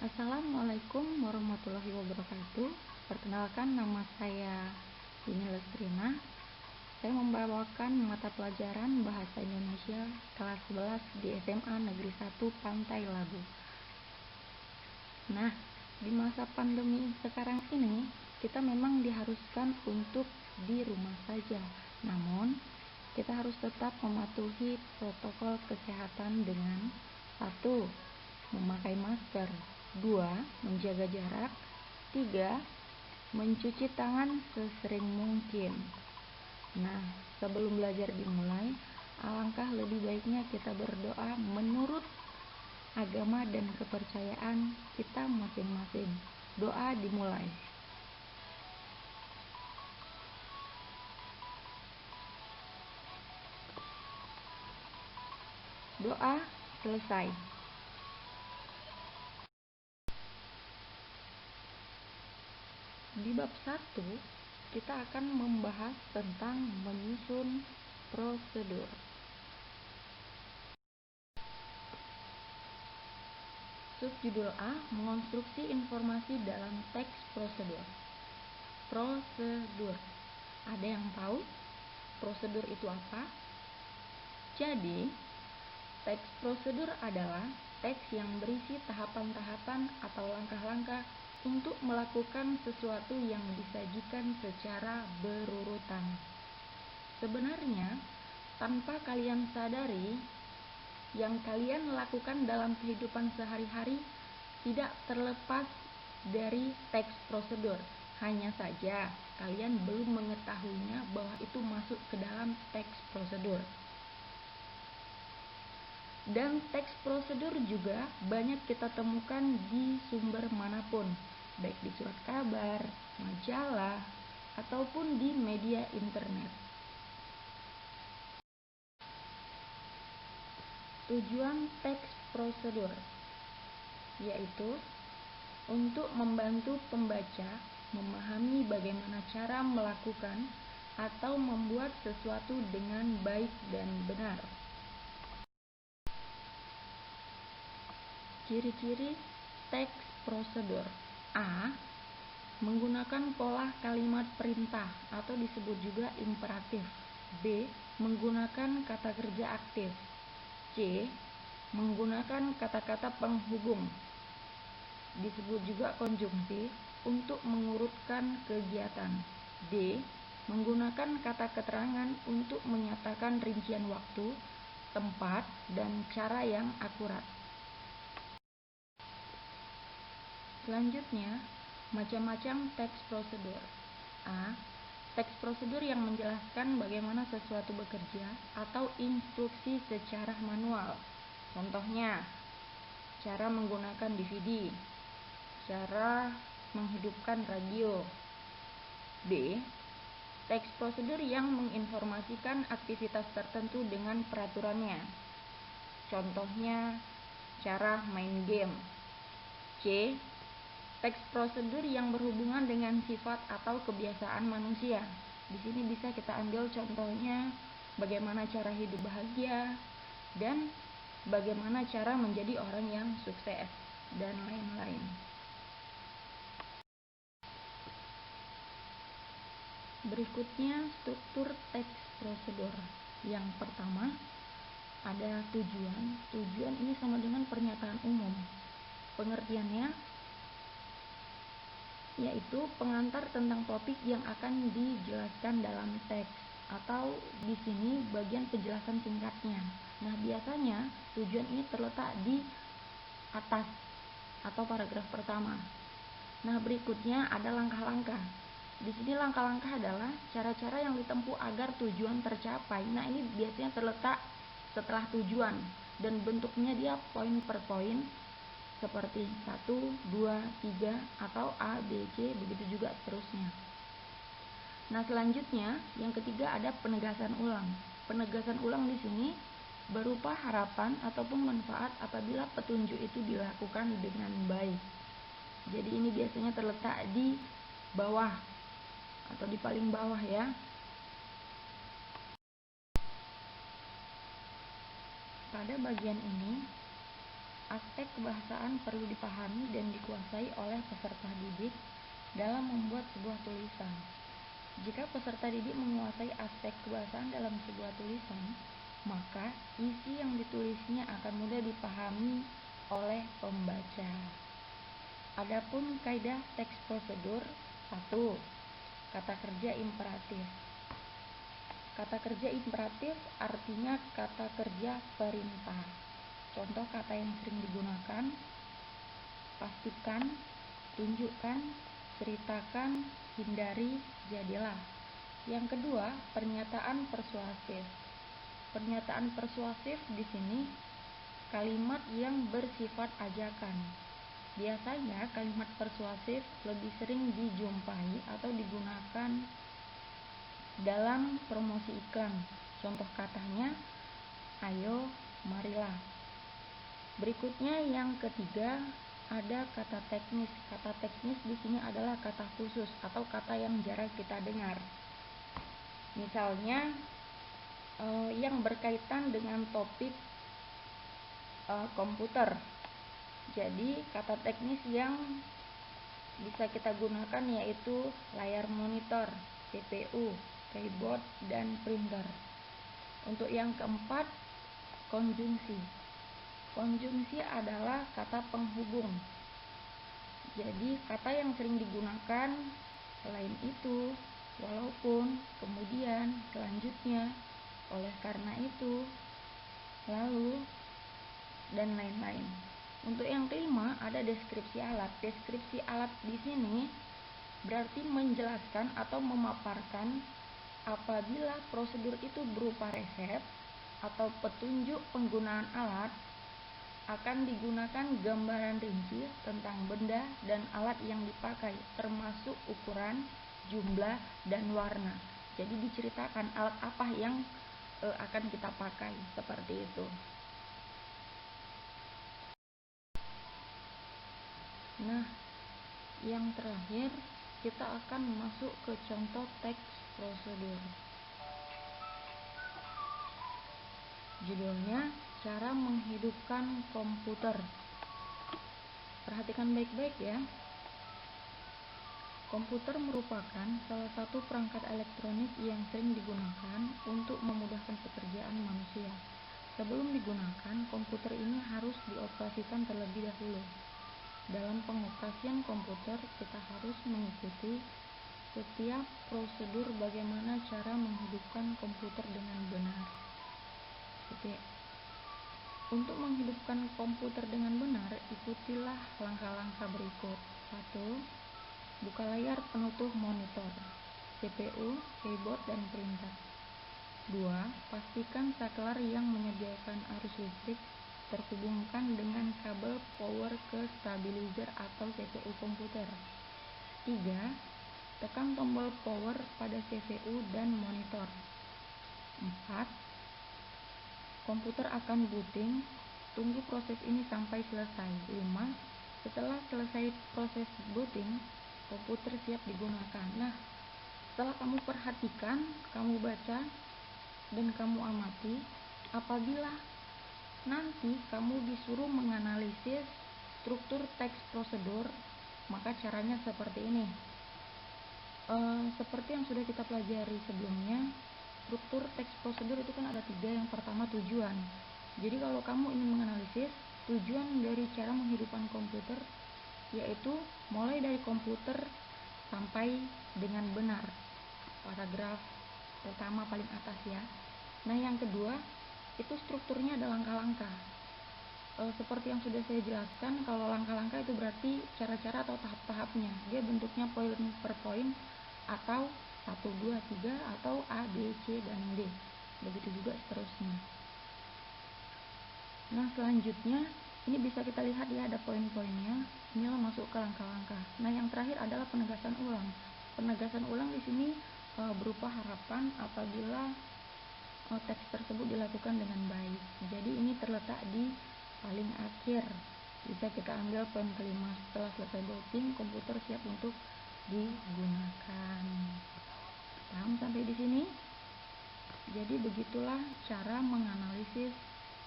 Assalamualaikum warahmatullahi wabarakatuh. Perkenalkan, nama saya Yuni Lestrina. Saya membawakan mata pelajaran Bahasa Indonesia kelas 11 di SMA Negeri 1 Pantai Labu. Nah, di masa pandemi sekarang ini kita memang diharuskan untuk di rumah saja. Namun, kita harus tetap mematuhi protokol kesehatan dengan 1. Memakai masker, 2. Menjaga jarak, 3. Mencuci tangan sesering mungkin. Nah, sebelum belajar dimulai, alangkah lebih baiknya kita berdoa menurut agama dan kepercayaan kita masing-masing. Doa dimulai. Doa selesai. Di bab 1, kita akan membahas tentang menyusun prosedur. Subjudul A, mengonstruksi informasi dalam teks prosedur. Prosedur. Ada yang tahu prosedur itu apa? Jadi, teks prosedur adalah teks yang berisi tahapan-tahapan atau langkah-langkah untuk melakukan sesuatu yang disajikan secara berurutan. Sebenarnya, tanpa kalian sadari, yang kalian lakukan dalam kehidupan sehari-hari tidak terlepas dari teks prosedur. Hanya saja, kalian belum mengetahuinya bahwa itu masuk ke dalam teks prosedur. Dan teks prosedur juga banyak kita temukan di sumber manapun, baik di surat kabar, majalah, ataupun di media internet. Tujuan teks prosedur yaitu untuk membantu pembaca memahami bagaimana cara melakukan atau membuat sesuatu dengan baik dan benar. Ciri-ciri teks prosedur. A. Menggunakan pola kalimat perintah atau disebut juga imperatif. B. Menggunakan kata kerja aktif. C. Menggunakan kata-kata penghubung, disebut juga konjungsi, untuk mengurutkan kegiatan. D. Menggunakan kata keterangan untuk menyatakan rincian waktu, tempat, dan cara yang akurat. Selanjutnya, macam-macam teks prosedur. A. Teks prosedur yang menjelaskan bagaimana sesuatu bekerja atau instruksi secara manual. Contohnya, cara menggunakan DVD, cara menghidupkan radio. B. Teks prosedur yang menginformasikan aktivitas tertentu dengan peraturannya. Contohnya, cara main game. C. Teks prosedur yang berhubungan dengan sifat atau kebiasaan manusia. Di sini bisa kita ambil contohnya bagaimana cara hidup bahagia dan bagaimana cara menjadi orang yang sukses dan lain-lain. Berikutnya struktur teks prosedur. Yang pertama ada tujuan. Tujuan ini sama dengan pernyataan umum. Pengertiannya yaitu pengantar tentang topik yang akan dijelaskan dalam teks, atau di sini bagian penjelasan singkatnya. Nah, biasanya tujuan ini terletak di atas atau paragraf pertama. Nah, berikutnya ada langkah-langkah. Di sini langkah-langkah adalah cara-cara yang ditempuh agar tujuan tercapai. Nah, ini biasanya terletak setelah tujuan dan bentuknya dia poin per poin, seperti 1, 2, 3, atau A, B, C, begitu juga seterusnya. Nah, selanjutnya yang ketiga ada penegasan ulang. Penegasan ulang di sini berupa harapan ataupun manfaat apabila petunjuk itu dilakukan dengan baik. Jadi ini biasanya terletak di bawah atau di paling bawah ya. Pada bagian ini aspek kebahasaan perlu dipahami dan dikuasai oleh peserta didik dalam membuat sebuah tulisan. Jika peserta didik menguasai aspek kebahasaan dalam sebuah tulisan, maka isi yang ditulisnya akan mudah dipahami oleh pembaca. Adapun kaidah teks prosedur: 1. Kata kerja imperatif. Kata kerja imperatif artinya kata kerja perintah. Contoh kata yang sering digunakan: pastikan, tunjukkan, ceritakan, hindari, jadilah. Yang kedua, pernyataan persuasif. Pernyataan persuasif di sini kalimat yang bersifat ajakan. Biasanya kalimat persuasif lebih sering dijumpai atau digunakan dalam promosi iklan. Contoh katanya, ayo, marilah. Berikutnya yang ketiga, ada kata teknis. Kata teknis di sini adalah kata khusus atau kata yang jarang kita dengar. Misalnya yang berkaitan dengan topik komputer. Jadi kata teknis yang bisa kita gunakan yaitu layar monitor, CPU, keyboard, dan printer. Untuk yang keempat, konjungsi. Konjungsi adalah kata penghubung. Jadi kata yang sering digunakan selain itu, walaupun, kemudian, selanjutnya, oleh karena itu, lalu, dan lain-lain. Untuk yang kelima ada deskripsi alat. Deskripsi alat di sini berarti menjelaskan atau memaparkan apabila prosedur itu berupa resep atau petunjuk penggunaan alat, akan digunakan gambaran rinci tentang benda dan alat yang dipakai, termasuk ukuran, jumlah, dan warna. Jadi diceritakan alat apa yang akan kita pakai, seperti itu. Nah, yang terakhir kita akan masuk ke contoh teks prosedur. Judulnya, cara menghidupkan komputer. Perhatikan baik-baik ya. Komputer merupakan salah satu perangkat elektronik yang sering digunakan untuk memudahkan pekerjaan manusia. Sebelum digunakan, komputer ini harus dioperasikan terlebih dahulu. Dalam pengoperasian komputer, kita harus mengikuti setiap prosedur bagaimana cara menghidupkan komputer dengan benar. Oke. Untuk menghidupkan komputer dengan benar, ikutilah langkah-langkah berikut. 1. Buka layar penutup monitor, CPU, keyboard, dan printer. 2. Pastikan saklar yang menyediakan arus listrik terhubungkan dengan kabel power ke stabilizer atau CPU komputer. 3. Tekan tombol power pada CPU dan monitor. 4. Komputer akan booting. Tunggu proses ini sampai selesai. 5. Setelah selesai proses booting, komputer siap digunakan. Nah, setelah kamu perhatikan, kamu baca, dan kamu amati, apabila nanti kamu disuruh menganalisis struktur teks prosedur, maka caranya seperti ini. Seperti yang sudah kita pelajari sebelumnya, struktur teks prosedur itu kan ada 3. Yang pertama, tujuan. Jadi kalau kamu ingin menganalisis tujuan dari cara menghidupkan komputer, yaitu mulai dari komputer sampai dengan benar, paragraf pertama paling atas ya. Nah, yang kedua itu strukturnya ada langkah-langkah. Seperti yang sudah saya jelaskan, kalau langkah-langkah itu berarti cara-cara atau tahap-tahapnya. Dia bentuknya poin per poin, atau 1, 2, 3, atau A, B, C, dan D. Begitu juga seterusnya. Nah, selanjutnya ini bisa kita lihat ya, ada poin-poinnya. Inilah masuk ke langkah-langkah. Nah, yang terakhir adalah penegasan ulang. Penegasan ulang di sini berupa harapan apabila teks tersebut dilakukan dengan baik. Jadi ini terletak di paling akhir. Bisa kita ambil poin kelima. Setelah selesai booting, komputer siap untuk digunakan. Paham sampai di sini? Jadi begitulah cara menganalisis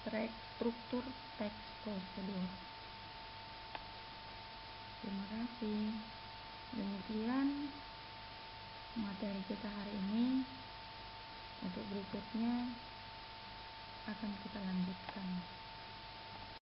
teks struktur teks prosedur. Terima kasih. Demikian materi kita hari ini. Untuk berikutnya akan kita lanjutkan.